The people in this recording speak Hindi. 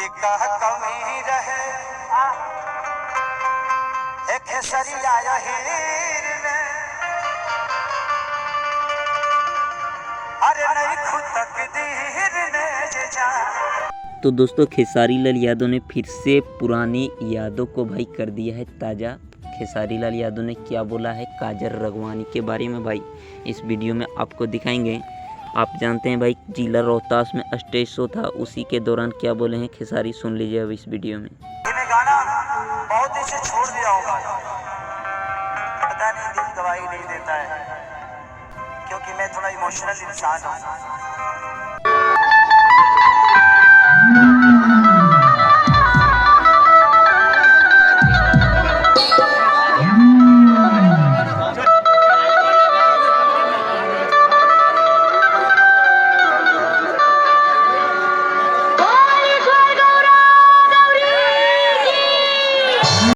के कह कमी रहे एक सरिया हीर ने अरे नहीं खुद तकदीर ने जे जा। तो दोस्तों खेसारी लाल यादव ने फिर से पुरानी यादों को भाई कर दिया है ताज़ा। खेसारी लाल यादव ने क्या बोला है काजल राघवानी के बारे में भाई इस वीडियो में आपको दिखाएंगे। आप जानते हैं भाई जिला रोहतास में स्टेज शो था, उसी के दौरान क्या बोले हैं खेसारी, सुन लीजिए अब इस वीडियो में। गाना बहुत दिन से छोड़ दिया होगा, पता नहीं दिल गवाही नहीं देता है क्योंकि मैं थोड़ा इमोशनल इंसान हूँ।